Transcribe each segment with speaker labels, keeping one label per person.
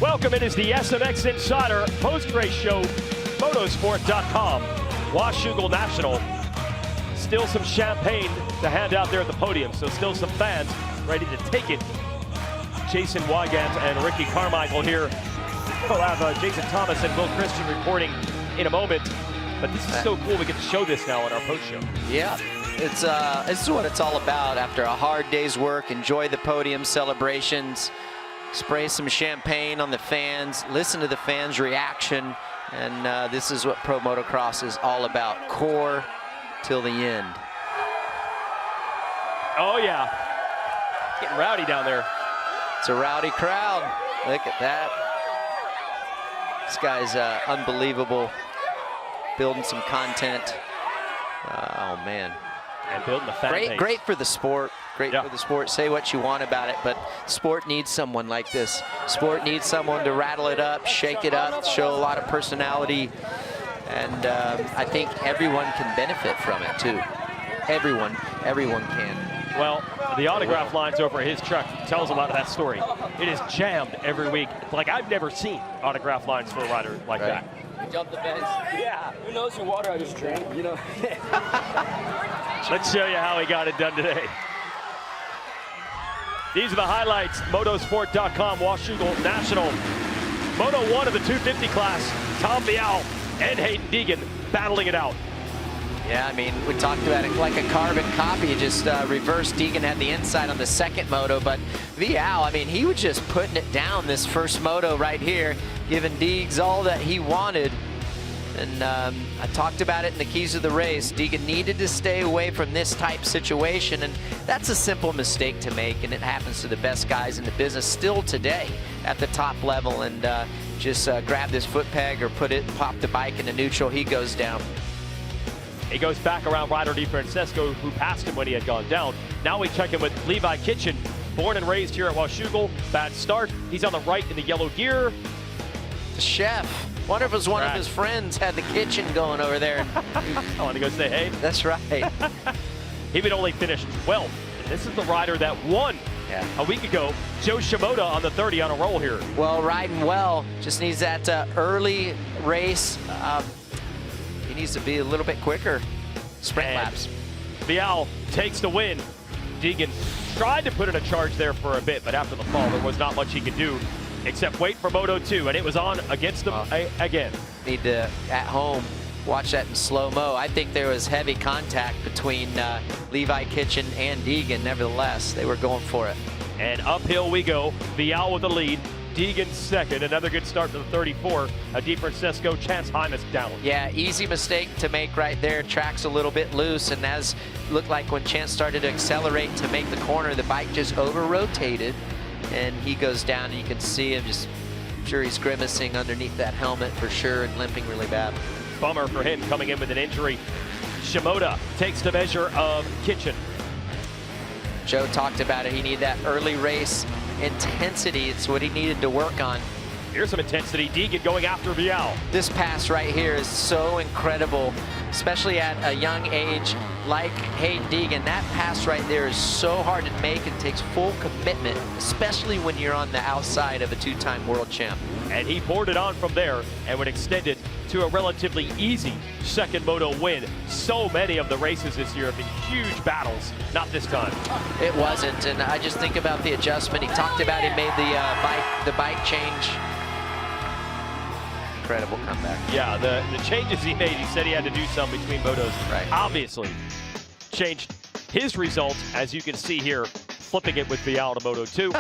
Speaker 1: Welcome, it is the SMX Insider post-race show, motosport.com. Washougal National. Still some champagne to hand out there at the podium, so still some fans ready to take it. Jason Wygant and Ricky Carmichael here. We'll have Jason Thomas and Will Christian reporting in a moment. But this is so cool, we get to show this now on our post show.
Speaker 2: Yeah, it's this is what it's all about. After a hard day's work, enjoy the podium celebrations, spray some champagne on the fans, listen to the fans' reaction, and this is what pro motocross is all about. Core till the end.
Speaker 1: Oh yeah, getting rowdy down there.
Speaker 2: It's a rowdy crowd. Look at that. This guy's unbelievable. Building some content. Oh man.
Speaker 1: And building the fan base.
Speaker 2: Great for the sport. Great
Speaker 1: Yeah.
Speaker 2: for the sport. Say what you want about it, but sport needs someone like this. Sport needs someone to rattle it up, shake it up, show a lot of personality, and I think everyone can benefit from it too. Everyone can.
Speaker 1: Well, the autograph lines over his truck tells a lot of that story. It is jammed every week. Like, I've never seen autograph lines for a rider like that.
Speaker 3: Jump the fence. Yeah. Who knows your water I just drank, you know?
Speaker 1: Let's show you how he got it done today. These are the highlights. Motosport.com, Washougal National. Moto 1 of the 250 class. Tom Vial and Hayden Deegan battling it out.
Speaker 2: Yeah, I mean, we talked about it like a carbon copy, just reverse. Deegan had the inside on the second moto, but Vial, I mean, he was just putting it down this first moto right here, giving Deegs all that he wanted. And I talked about it in the keys of the race. Deegan needed to stay away from this type situation, and that's a simple mistake to make, and it happens to the best guys in the business still today at the top level. And just grab this foot peg or pop the bike into neutral, he goes down.
Speaker 1: He goes back around Ryder DiFrancesco, who passed him when he had gone down. Now we check in with Levi Kitchen, born and raised here at Washougal. Bad start. He's on the right in the yellow gear.
Speaker 2: The chef. Wonder if it was one of his friends had the kitchen going over there.
Speaker 1: I want to go say hey.
Speaker 2: That's right.
Speaker 1: He would only finish 12th. And this is the rider that won a week ago. Joe Shimoda on the 30 on a roll here.
Speaker 2: Well, riding well. Just needs that early race. He needs to be a little bit quicker. Sprint laps.
Speaker 1: Vial takes the win. Deegan tried to put in a charge there for a bit, but after the fall, there was not much he could do except wait for Moto 2, and it was on against them again.
Speaker 2: Need to, at home, watch that in slow-mo. I think there was heavy contact between Levi Kitchen and Deegan. Nevertheless, they were going for it.
Speaker 1: And uphill we go. Vial with the lead. Deegan second. Another good start to the 34. DiFrancesco, Chance Hymas down.
Speaker 2: Yeah, easy mistake to make right there. Track's a little bit loose, and as looked like when Chance started to accelerate to make the corner, the bike just over-rotated, and he goes down, and you can see him just, I'm sure he's grimacing underneath that helmet for sure and limping really bad.
Speaker 1: Bummer for him coming in with an injury. Shimoda takes the measure of Kitchen.
Speaker 2: Joe talked about it. He needed that early race intensity. It's what he needed to work on.
Speaker 1: Here's some intensity. Deegan going after Vial.
Speaker 2: This pass right here is so incredible, especially at a young age like Hayden Deegan. That pass right there is so hard to make and takes full commitment, especially when you're on the outside of a two-time world champ.
Speaker 1: And he poured it on from there and would extend it to a relatively easy second moto win. So many of the races this year have been huge battles. Not this time.
Speaker 2: It wasn't, and I just think about the adjustment. He talked about he made the bike change. Incredible comeback.
Speaker 1: Yeah, the changes he made, he said he had to do some between motos.
Speaker 2: Right.
Speaker 1: Obviously changed his results, as you can see here, flipping it with Vial to Moto 2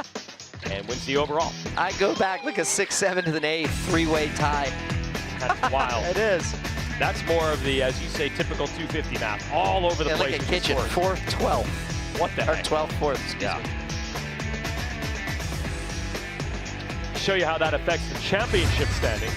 Speaker 1: and wins the overall.
Speaker 2: I go back, look, a 6, 7 to an 8, three-way tie.
Speaker 1: That's wild.
Speaker 2: It is.
Speaker 1: That's more of the, as you say, typical 250 map, all over the place.
Speaker 2: Look at Kitchen, 4th, 12th.
Speaker 1: What the heck?
Speaker 2: Or 12th, 4th, excuse me.
Speaker 1: Show you how that affects the championship standings.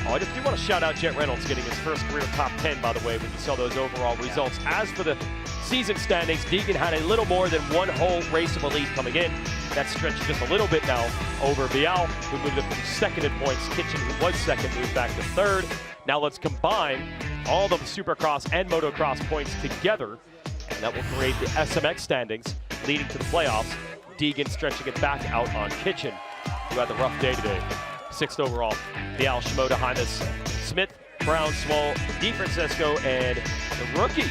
Speaker 1: Oh, I just do want to shout out Jet Reynolds getting his first career top 10, by the way, when you saw those overall results. As for the season standings, Deegan had a little more than one whole raceable lead coming in. That's stretched just a little bit now over Vial, who moved up from second in points. Kitchen, who was second, moved back to third. Now let's combine all the Supercross and Motocross points together, and that will create the SMX standings leading to the playoffs. Deegan stretching it back out on Kitchen. who had the rough day today. 6th overall. Vial, Shimoda, Hymas, Smith, Brown, Swole, DeFrancesco, and the rookie,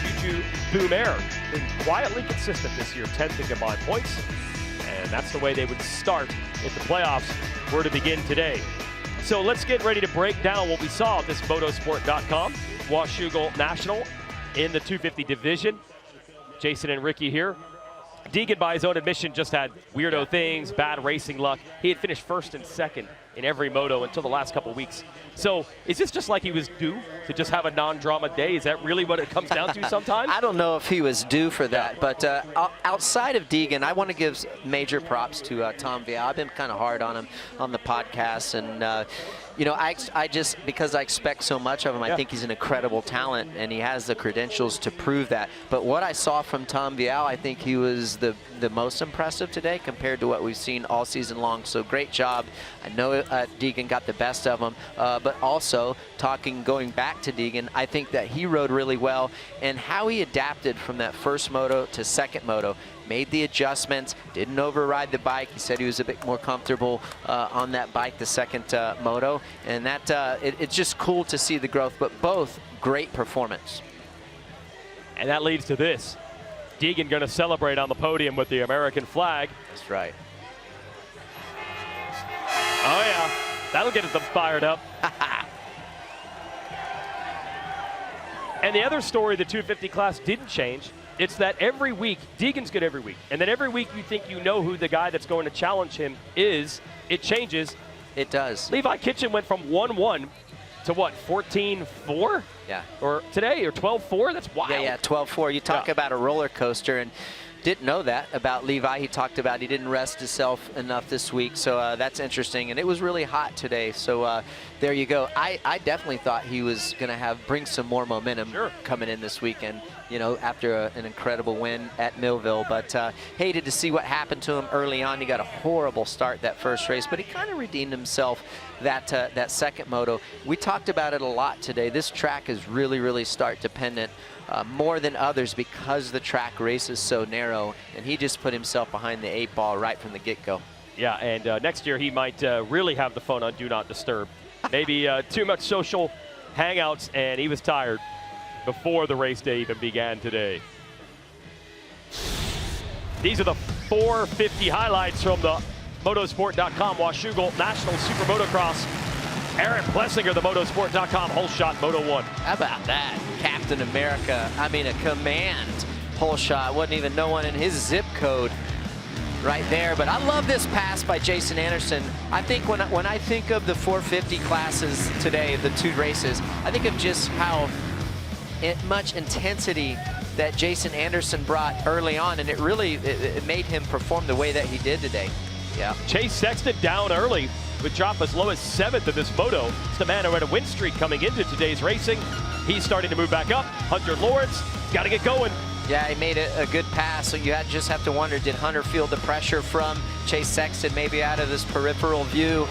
Speaker 1: Juju Boomer. Been quietly consistent this year, 10th in combined points. And that's the way they would start if the playoffs were to begin today. So let's get ready to break down what we saw at this motosport.com. Washougal National in the 250 division. Jason and Ricky here. Deegan, by his own admission, just had weirdo things, bad racing luck. He had finished 1st and 2nd in every moto until the last couple weeks. So is this just like he was due to just have a non-drama day? Is that really what it comes down to sometimes?
Speaker 2: I don't know if he was due for that, but outside of Deegan, I want to give major props to Tom Vial. I've been kind of hard on him on the podcast, and you know, I just, because I expect so much of him, I think he's an incredible talent, and he has the credentials to prove that. But what I saw from Tom Vial, I think he was the most impressive today compared to what we've seen all season long. So great job. I know Deegan got the best of him, but also going back to Deegan, I think that he rode really well, and how he adapted from that first moto to second moto. Made the adjustments, didn't override the bike. He said he was a bit more comfortable on that bike the second moto, and that it's just cool to see the growth, but both great performance.
Speaker 1: And that leads to this. Deegan going to celebrate on the podium with the American flag.
Speaker 2: That's right.
Speaker 1: Oh yeah, that'll get them fired up. And the other story, the 250 class didn't change. It's that every week, Deegan's good every week, and then every week you think you know who the guy that's going to challenge him is. It changes.
Speaker 2: It does.
Speaker 1: Levi Kitchen went from 1-1 to what, 14-4?
Speaker 2: Yeah.
Speaker 1: Or today, or 12-4? That's wild.
Speaker 2: Yeah, 12-4. You talk about a roller coaster, and didn't know that about Levi. He talked about he didn't rest himself enough this week, so that's interesting. And it was really hot today, so there you go. I definitely thought he was going to bring some more momentum coming in this weekend, you know, after an incredible win at Millville. But hated to see what happened to him early on. He got a horrible start that first race, but he kind of redeemed himself that second moto. We talked about it a lot today. This track is really, really start dependent. More than others because the track race is so narrow, and he just put himself behind the 8 ball right from the get-go.
Speaker 1: Yeah, and next year he might really have the phone on Do Not Disturb. Maybe too much social hangouts, and he was tired before the race day even began today. These are the 450 highlights from the motosport.com Washougal National Super Motocross. Aaron Plessinger, the motosport.com hole shot Moto 1.
Speaker 2: How about that? Captain America, I mean a command hole shot. Wasn't even no one in his zip code right there. But I love this pass by Jason Anderson. I think when I think of the 450 classes today, the 2 races, I think of just how much intensity that Jason Anderson brought early on, and it really it made him perform the way that he did today. Yeah.
Speaker 1: Chase Sexton down early. Would drop as low as 7th in this moto. It's the man who had a win streak coming into today's racing. He's starting to move back up. Hunter Lawrence, got to get going.
Speaker 2: Yeah, he made a good pass, so you just have to wonder, did Hunter feel the pressure from Chase Sexton maybe out of this peripheral view?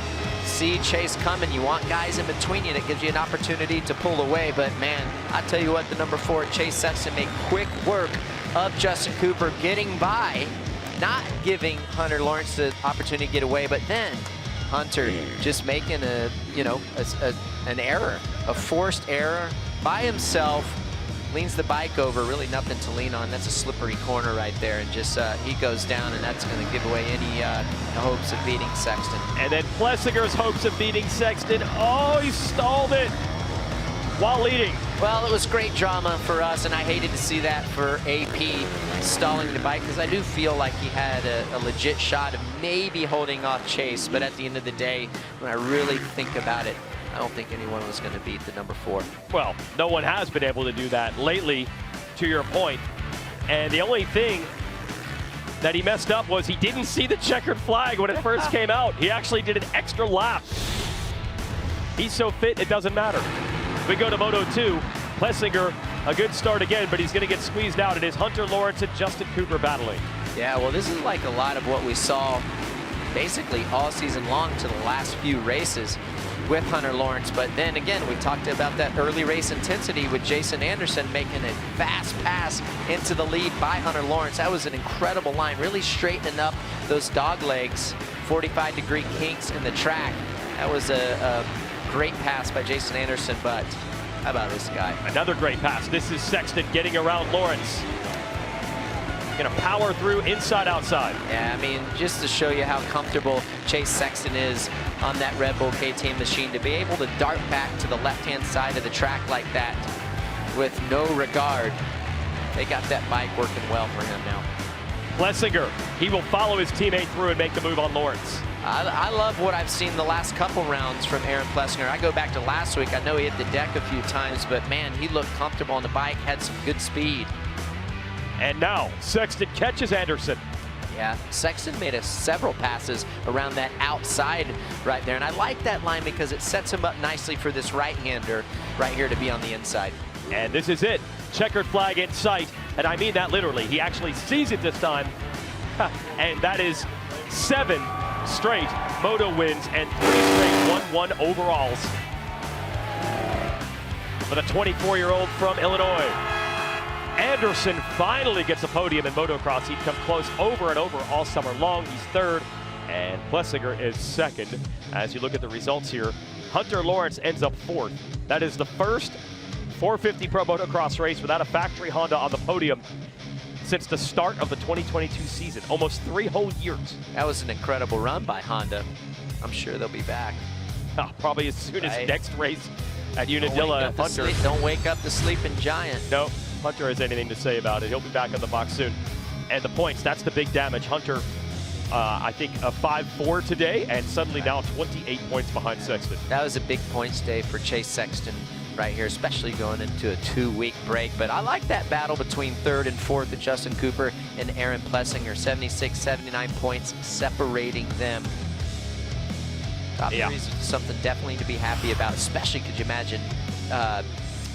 Speaker 2: See Chase coming, you want guys in between you, that gives you an opportunity to pull away, but man, I tell you what, the number 4, Chase Sexton, made quick work of Justin Cooper getting by, not giving Hunter Lawrence the opportunity to get away, but then Hunter just making an error, a forced error by himself, leans the bike over, really nothing to lean on. That's a slippery corner right there, and just he goes down, and that's going to give away any hopes of beating Sexton.
Speaker 1: And then Plessinger's hopes of beating Sexton. Oh, he stalled it while leading.
Speaker 2: Well, it was great drama for us, and I hated to see that for AP stalling the bike, because I do feel like he had a legit shot of maybe holding off Chase, but at the end of the day, when I really think about it, I don't think anyone was going to beat the number 4.
Speaker 1: Well, no one has been able to do that lately, to your point. And the only thing that he messed up was he didn't see the checkered flag when it first came out. He actually did an extra lap. He's so fit, it doesn't matter. We go to Moto 2. Plessinger, a good start again, but he's going to get squeezed out. It is Hunter Lawrence and Justin Cooper battling.
Speaker 2: Yeah, well, this is like a lot of what we saw basically all season long to the last few races with Hunter Lawrence. But then again, we talked about that early race intensity with Jason Anderson making a fast pass into the lead by Hunter Lawrence. That was an incredible line, really straightening up those dog legs 45-degree kinks in the track. That was a great pass by Jason Anderson, but how about this guy?
Speaker 1: Another great pass. This is Sexton getting around Lawrence. Gonna power through inside, outside.
Speaker 2: Yeah, I mean, just to show you how comfortable Chase Sexton is on that Red Bull KTM machine, to be able to dart back to the left-hand side of the track like that with no regard. They got that bike working well for him now.
Speaker 1: Plessinger, he will follow his teammate through and make the move on Lawrence.
Speaker 2: I love what I've seen the last couple rounds from Aaron Plessinger. I go back to last week. I know he hit the deck a few times, but man, he looked comfortable on the bike, had some good speed.
Speaker 1: And now Sexton catches Anderson.
Speaker 2: Yeah, Sexton made several passes around that outside right there. And I like that line because it sets him up nicely for this right-hander right here to be on the inside.
Speaker 1: And this is it. Checkered flag in sight. And I mean that literally. He actually sees it this time. And that is 7 straight moto wins and 3 straight 1-1 overalls for the 24-year-old from Illinois. Anderson finally gets a podium in motocross. He'd come close over and over all summer long. He's 3rd, and Plessinger is 2nd. As you look at the results here, Hunter Lawrence ends up 4th. That is the first 450 Pro Motocross race without a factory Honda on the podium since the start of the 2022 season. Almost 3 whole years.
Speaker 2: That was an incredible run by Honda. I'm sure they'll be back.
Speaker 1: Probably as soon as next race at Unadilla. Hunter.
Speaker 2: Don't wake up the sleeping giant.
Speaker 1: No. Hunter has anything to say about it. He'll be back on the box soon. And the points, that's the big damage. Hunter, I think, a 5-4 today, and suddenly now 28 points behind Sexton.
Speaker 2: That was a big points day for Chase Sexton right here, especially going into a 2-week break. But I like that battle between 3rd and 4th with Justin Cooper and Aaron Plessinger. 76, 79 points separating them. Top 3 is something definitely to be happy about, especially could you imagine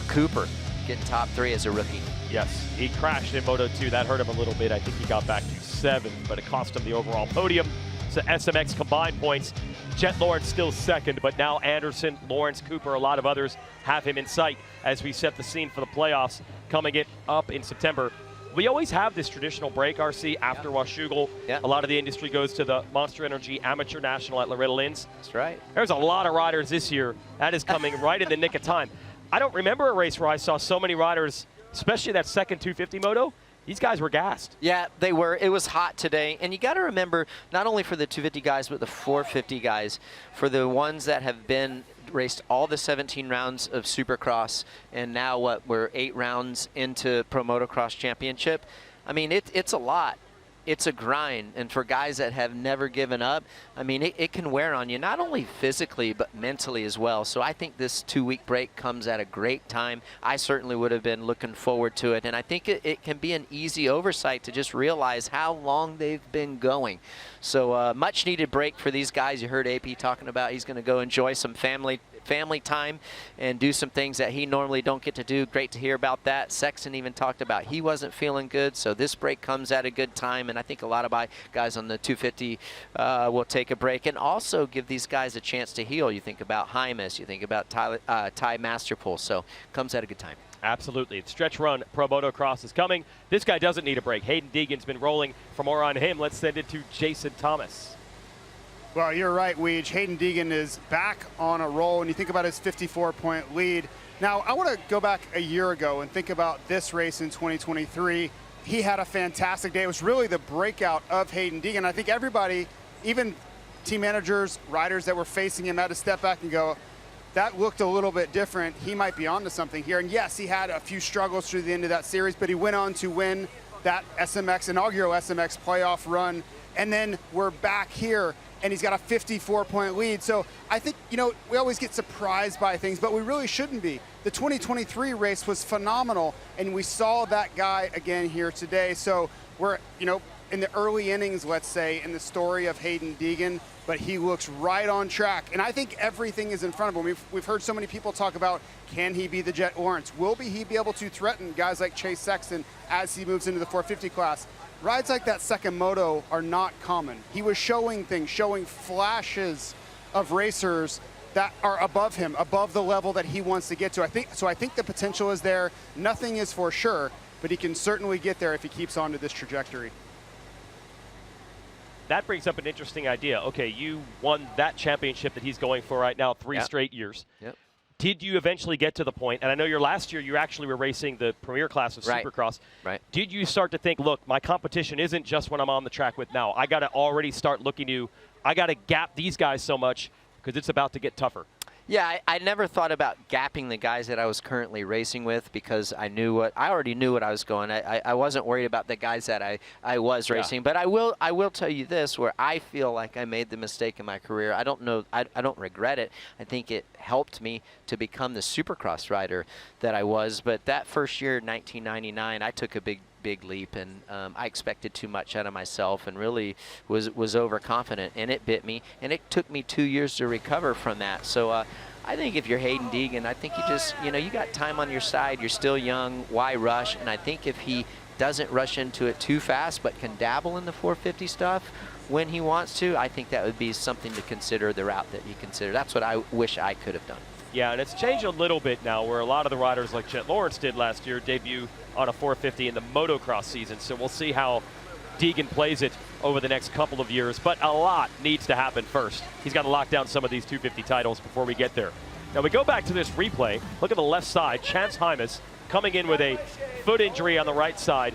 Speaker 2: Cooper getting top 3 as a rookie.
Speaker 1: Yes, he crashed in Moto2. That hurt him a little bit. I think he got back to 7th, but it cost him the overall podium. So SMX combined points. Jet Lawrence still 2nd, but now Anderson, Lawrence, Cooper, a lot of others have him in sight as we set the scene for the playoffs coming up in September. We always have this traditional break, RC, after Washougal. A lot of the industry goes to the Monster Energy Amateur National at Loretta Lynn's.
Speaker 2: That's right.
Speaker 1: There's a lot of riders this year. That is coming right in the nick of time. I don't remember a race where I saw so many riders, especially that second 250 moto. These guys were gassed.
Speaker 2: Yeah, they were. It was hot today. And you got to remember, not only for the 250 guys, but the 450 guys, for the ones that have been raced all the 17 rounds of Supercross, and now we're 8 rounds into Pro Motocross Championship. I mean, it's a lot. It's a grind, and for guys that have never given up, I mean, it can wear on you, not only physically, but mentally as well. So I think this 2-week break comes at a great time. I certainly would have been looking forward to it, and I think it can be an easy oversight to just realize how long they've been going. So much needed break for these guys. You heard AP talking about he's going to go enjoy some family time and do some things that he normally don't get to do. Great to hear about that. Sexton even talked about he wasn't feeling good, so this break comes at a good time, and I think a lot of guys on the 250 will take a break and also give these guys a chance to heal. You think about Hymas, you think about Ty Masterpool, so comes at a good time.
Speaker 1: Absolutely. Stretch Run Pro Motocross is coming. This guy doesn't need a break. Hayden Deegan's been rolling. For more on him, let's send it to Jason Thomas.
Speaker 4: Well, you're right, Weege. Hayden Deegan is back on a roll, and you think about his 54-point lead. Now, I want to go back a year ago and think about this race in 2023. He had a fantastic day. It was really the breakout of Hayden Deegan. I think everybody, even team managers, riders that were facing him, had to step back and go, that looked a little bit different. He might be onto something here. And yes, he had a few struggles through the end of that series, but he went on to win that SMX, inaugural SMX playoff run. And then we're back here, and he's got a 54-point lead. So I think, you know, we always get surprised by things, but we really shouldn't be. The 2023 race was phenomenal, and we saw that guy again here today. So we're, you know, in the early innings, let's say, in the story of Hayden Deegan, but he looks right on track. And I think everything is in front of him. We've heard so many people talk about, can he be the Jet Lawrence? Will he be able to threaten guys like Chase Sexton as he moves into the 450 class? Rides like that second moto are not common. He was showing things, showing flashes of racers that are above him, above the level that he wants to get to. I think the potential is there. Nothing is for sure, but he can certainly get there if he keeps on to this trajectory.
Speaker 1: that brings up an interesting idea. Okay, you won that championship that he's going for right now 3 straight years.
Speaker 2: Yep.
Speaker 1: Did you eventually get to the point, and I know your last year you actually were racing the premier class of Supercross.
Speaker 2: Right.
Speaker 1: Did you start to think, look, my competition isn't just when I'm on the track with now. I got to already start looking to, I got to gap these guys so much because it's about to get tougher.
Speaker 2: Yeah, I never thought about gapping the guys that I was currently racing with because I already knew what I was going. I wasn't worried about the guys that I was racing. But I will tell you this, where I feel like I made the mistake in my career. I don't know, I don't regret it. I think it helped me to become the Supercross rider that I was. But that first year, 1999, I took a big leap, and I expected too much out of myself and really was overconfident, and it bit me, and it took me 2 years to recover from that. So I think if you're Hayden Deegan, I think you just, you got time on your side, you're still young, why rush? And I think if he doesn't rush into it too fast but can dabble in the 450 stuff when he wants to, I think that would be something to consider, the route that you consider. That's what I wish I could have done.
Speaker 1: Yeah, and it's changed a little bit now where a lot of the riders like Jet Lawrence did last year debut on a 450 in the motocross season. So we'll see how Deegan plays it over the next couple of years. But a lot needs to happen first. He's got to lock down some of these 250 titles before we get there. Now we go back to this replay. Look at the left side. Chance Hymas coming in with a foot injury on the right side.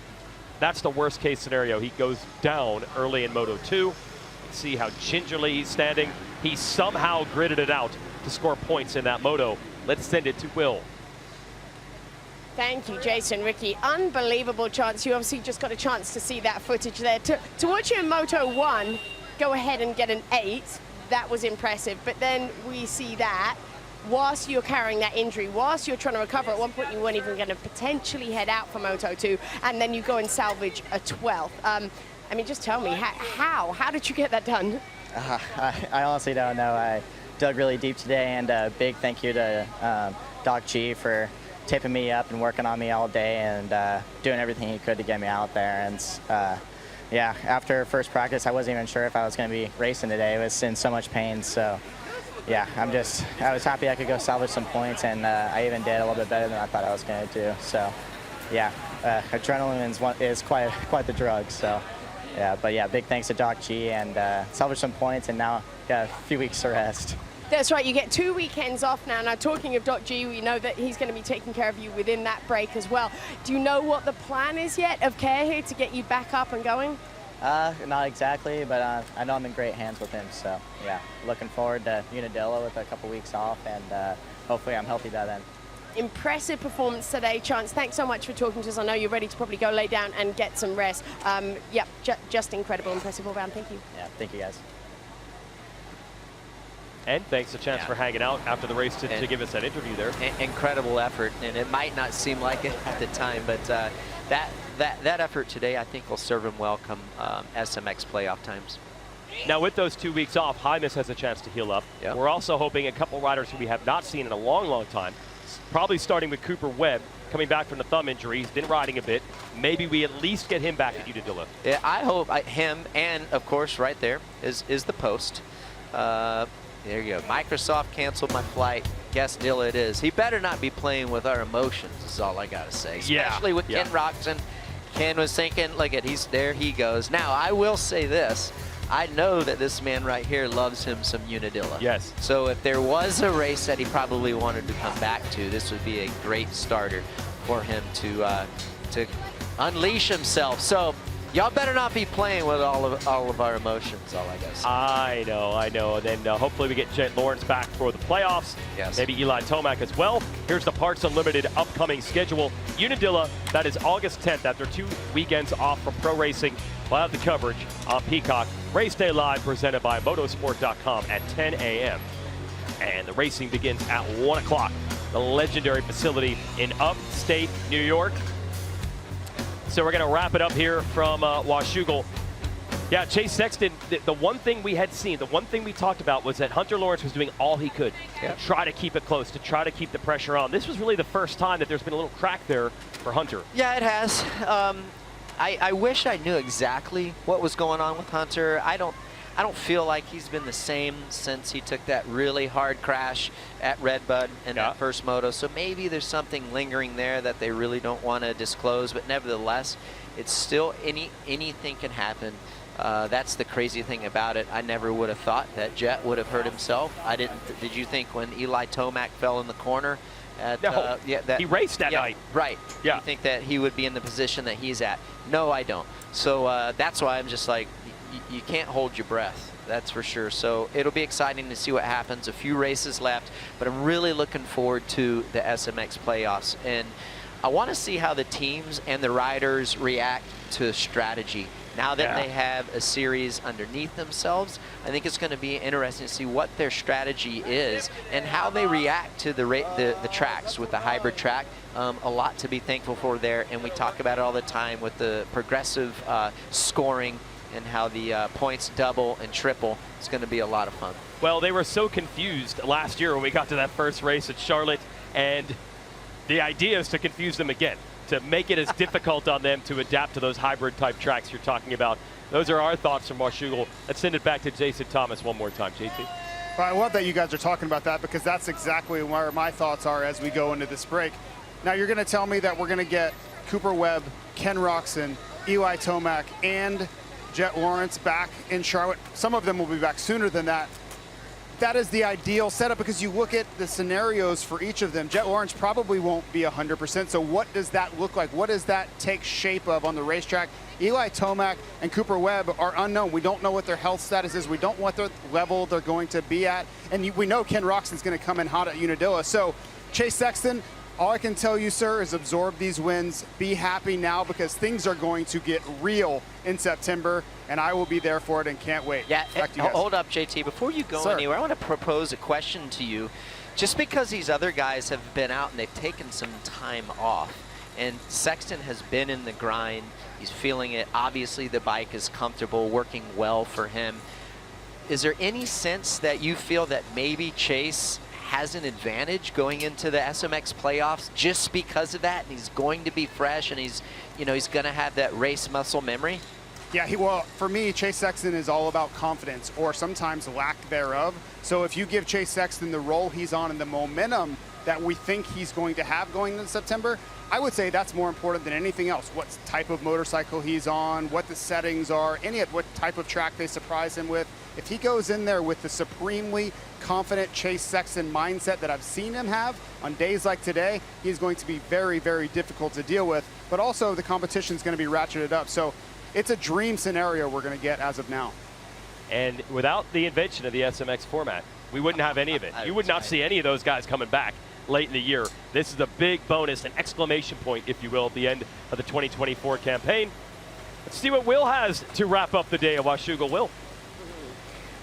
Speaker 1: That's the worst case scenario. He goes down early in Moto 2. See how gingerly he's standing. He somehow gritted it out to score points in that moto. Let's send it to Will.
Speaker 5: Thank you, Jason. Ricky, unbelievable chance. You obviously just got a chance to see that footage there. To watch you in Moto 1 go ahead and get an 8, that was impressive. But then we see that whilst you're carrying that injury, whilst you're trying to recover, at one point you weren't even going to potentially head out for Moto 2, and then you go and salvage a 12th. I mean, just tell me, how did you get that done?
Speaker 6: I honestly don't know. I dug really deep today, and a big thank you to Doc G for tipping me up and working on me all day and doing everything he could to get me out there. And yeah, after first practice, I wasn't even sure if I was going to be racing today. I was in so much pain. So yeah, I was happy I could go salvage some points, and I even did a little bit better than I thought I was going to do. So yeah, adrenaline is quite the drug. So yeah, but yeah, big thanks to Doc G, and salvage some points, and now got a few weeks to rest.
Speaker 5: That's right, you get 2 weekends off now. Now, talking of Doc G, we know that he's going to be taking care of you within that break as well. Do you know what the plan is yet of care here to get you back up and going?
Speaker 6: Not exactly, but I know I'm in great hands with him. So yeah, looking forward to Unadilla with a couple weeks off, and hopefully I'm healthy by then.
Speaker 5: Impressive performance today, Chance. Thanks so much for talking to us. I know you're ready to probably go lay down and get some rest. Yeah, just incredible, impressive all round. Thank you.
Speaker 6: Yeah, thank you guys.
Speaker 1: And thanks to Chance for hanging out after the race to give us that interview there.
Speaker 2: Incredible effort, and it might not seem like it at the time, but that effort today, I think, will serve him well come SMX playoff times.
Speaker 1: Now, with those 2 weeks off, Hymas has a chance to heal up.
Speaker 2: Yep.
Speaker 1: We're also hoping a couple riders who we have not seen in a long time, probably starting with Cooper Webb, coming back from the thumb injury. He's been riding a bit. Maybe we at least get him back at Unadilla.
Speaker 2: Yeah, I hope him, and of course right there is the post. There you go. Microsoft canceled my flight. Guess Dilla it is. He better not be playing with our emotions, is all I got to say. Especially with Ken Roxon. Ken was thinking, look at, there he goes. Now, I will say this. I know that this man right here loves him some Unadilla.
Speaker 1: Yes.
Speaker 2: So if there was a race that he probably wanted to come back to, this would be a great starter for him to unleash himself. So y'all better not be playing with all of our emotions, all I guess.
Speaker 1: I know. Then hopefully we get Jet Lawrence back for the playoffs.
Speaker 2: Yes.
Speaker 1: Maybe Eli Tomac as well. Here's the Parts Unlimited upcoming schedule. Unadilla, that is August 10th. After 2 weekends off from pro racing, we'll have the coverage on Peacock. Race Day Live presented by motosport.com at 10 a.m. And the racing begins at 1 o'clock. The legendary facility in upstate New York. So we're going to wrap it up here from Washougal. Yeah, Chase Sexton, the one thing we had seen, the one thing we talked about was that Hunter Lawrence was doing all he could to try to keep it close, to try to keep the pressure on. This was really the first time that there's been a little crack there for Hunter.
Speaker 2: Yeah, it has. I wish I knew exactly what was going on with Hunter. I don't feel like he's been the same since he took that really hard crash at Redbud in that first moto. So maybe there's something lingering there that they really don't want to disclose. But nevertheless, it's still anything can happen That's the crazy thing about it. I never would have thought that Jet would have hurt himself. I didn't. Did you think when Eli Tomac fell in the corner?
Speaker 1: No, he raced that night.
Speaker 2: Right.
Speaker 1: Yeah.
Speaker 2: You think that he would be in the position that he's at? No, I don't. So that's why I'm just like, you can't hold your breath. That's for sure. So it'll be exciting to see what happens. A few races left, but I'm really looking forward to the SMX playoffs. And I want to see how the teams and the riders react to strategy. Now that they have a series underneath themselves, I think it's going to be interesting to see what their strategy is and how they react to the tracks with the hybrid track. A lot to be thankful for there, and we talk about it all the time with the progressive scoring and how the points double and triple. It's going to be a lot of fun.
Speaker 1: Well, they were so confused last year when we got to that first race at Charlotte, and the idea is to confuse them again, to make it as difficult on them to adapt to those hybrid type tracks you're talking about. Those are our thoughts from Washougal. Let's send it back to Jason Thomas one more time. JT?
Speaker 4: Well, I love that you guys are talking about that, because that's exactly where my thoughts are as we go into this break. Now, you're going to tell me that we're going to get Cooper Webb, Ken Roczen, Eli Tomac, and Jet Lawrence back in Charlotte. Some of them will be back sooner than that. That is the ideal setup, because you look at the scenarios for each of them. Jet Lawrence probably won't be 100%, so what does that look like? What does that take shape of on the racetrack? Eli Tomac and Cooper Webb are unknown. We don't know what their health status is. We don't know what their level they're going to be at. And we know Ken Roczen's going to come in hot at Unadilla. So Chase Sexton, all I can tell you, sir, is absorb these wins. Be happy now, because things are going to get real in September, and I will be there for it and can't wait.
Speaker 2: Yeah,
Speaker 4: Back to you guys.
Speaker 2: Hold up, JT. Before you go anywhere, I want to propose a question to you. Just because these other guys have been out and they've taken some time off, and Sexton has been in the grind, he's feeling it. Obviously, the bike is comfortable, working well for him. Is there any sense that you feel that maybe Chase has an advantage going into the SMX playoffs just because of that, and he's going to be fresh, and he's going to have that race muscle memory?
Speaker 4: Yeah, well, for me, Chase Sexton is all about confidence, or sometimes lack thereof. So if you give Chase Sexton the role he's on and the momentum that we think he's going to have going into September, I would say that's more important than anything else. What type of motorcycle he's on, what the settings are, what type of track they surprise him with. If he goes in there with the supremely confident Chase Sexton mindset that I've seen him have on days like today, he's going to be very, very difficult to deal with. But also the competition's going to be ratcheted up. So it's a dream scenario we're going to get as of now.
Speaker 1: And without the invention of the SMX format, we wouldn't have any of it. You would not see any of those guys coming back late in the year. This is a big bonus, an exclamation point, if you will, at the end of the 2024 campaign. Let's see what Will has to wrap up the day of Washougal. Will?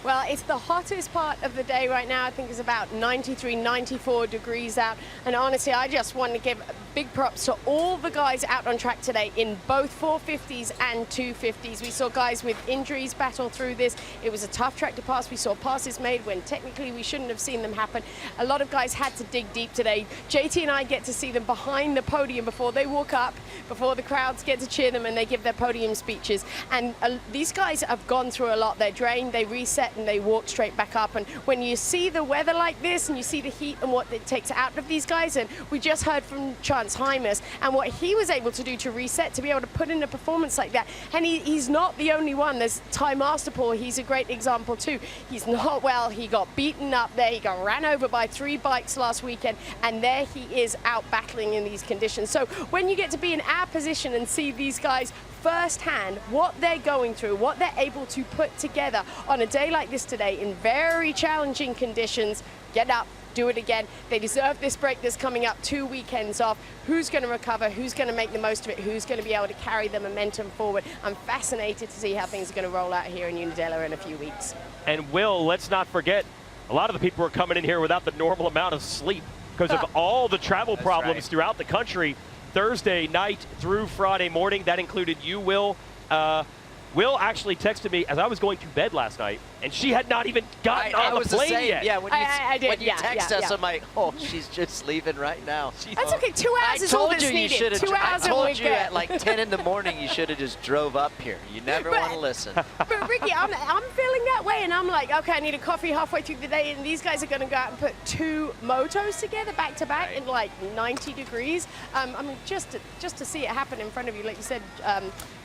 Speaker 5: Well, it's the hottest part of the day right now. I think it's about 93, 94 degrees out. And honestly, I just want to give big props to all the guys out on track today in both 450s and 250s. We saw guys with injuries battle through this. It was a tough track to pass. We saw passes made when technically we shouldn't have seen them happen. A lot of guys had to dig deep today. JT and I get to see them behind the podium before they walk up, before the crowds get to cheer them and they give their podium speeches. And these guys have gone through a lot. They're drained, they reset, and they walk straight back up. And when you see the weather like this and you see the heat and what it takes out of these guys, and we just heard from Chance Hymas and what he was able to do to reset, to be able to put in a performance like that. And he's not the only one. There's Ty Masterpool, he's a great example too. He's not well, he got beaten up there, he got ran over by 3 bikes last weekend, and there he is out battling in these conditions. So when you get to be in our position and see these guys firsthand, what they're going through, what they're able to put together on a day like this today in very challenging conditions, get up, do it again. They deserve this break that's coming up, 2 weekends off. Who's going to recover? Who's going to make the most of it? Who's going to be able to carry the momentum forward? I'm fascinated to see how things are going to roll out here in Unadilla in a few weeks.
Speaker 1: And Will, let's not forget, a lot of the people are coming in here without the normal amount of sleep because of all the travel problems throughout the country. Thursday night through Friday morning. That included you, Will. Will actually texted me as I was going to bed last night, and she had not even gotten on the plane yet.
Speaker 2: Yeah, when you text us,
Speaker 5: yeah.
Speaker 2: I'm like, oh, she's just leaving right now.
Speaker 5: That's okay. 2 hours is all that's needed. 2 hours
Speaker 2: I told you at like 10 in the morning you should have just drove up here. You never want to listen.
Speaker 5: But Ricky, I'm feeling that way, and I'm like, like, okay, I need a coffee halfway through the day, and these guys are going to go out and put 2 motos together back to back in like 90 degrees. I mean, just to see it happen in front of you, like you said,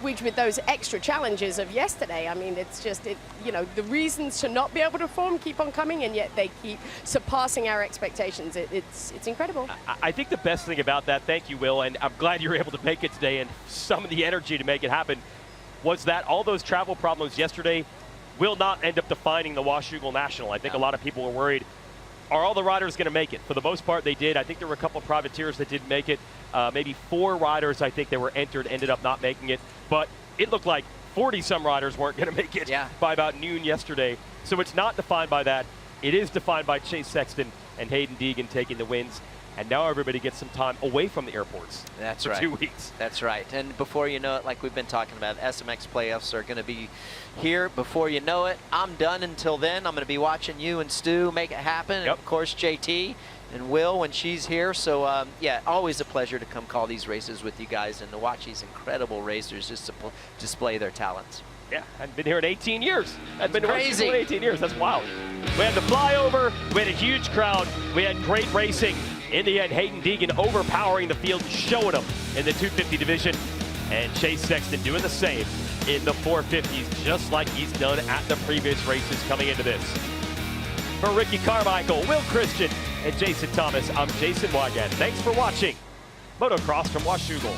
Speaker 5: Widge, with those extra challenges of yesterday. I mean, it's just, you know, the reasons to not be able to perform keep on coming, and yet they keep surpassing our expectations. It's incredible.
Speaker 1: I think the best thing about that, thank you, Will, and I'm glad you were able to make it today, and some of the energy to make it happen, was that all those travel problems yesterday will not end up defining the Washougal National. I think a lot of people were worried, are all the riders going to make it? For the most part, they did. I think there were a couple of privateers that didn't make it. Maybe 4 riders, I think, that were entered, ended up not making it. But it looked like 40-some riders weren't going to make it by about noon yesterday. So it's not defined by that. It is defined by Chase Sexton and Hayden Deegan taking the wins. And now everybody gets some time away from the airports for 2 weeks.
Speaker 2: That's right. And before you know it, like we've been talking about, SMX playoffs are going to be here before you know it. I'm done until then. I'm going to be watching you and Stu make it happen. And of course, JT and Will when she's here. So, yeah, always a pleasure to come call these races with you guys and to watch these incredible racers just display their talents.
Speaker 1: Yeah, I've been here in 18 years. I've been
Speaker 2: crazy.
Speaker 1: In 18 years. That's wild. We had the flyover. We had a huge crowd. We had great racing. In the end, Hayden Deegan overpowering the field, showing them in the 250 division. And Chase Sexton doing the same in the 450s, just like he's done at the previous races coming into this. For Ricky Carmichael, Will Christian, and Jason Thomas, I'm Jason Wygant. Thanks for watching Motocross from Washougal.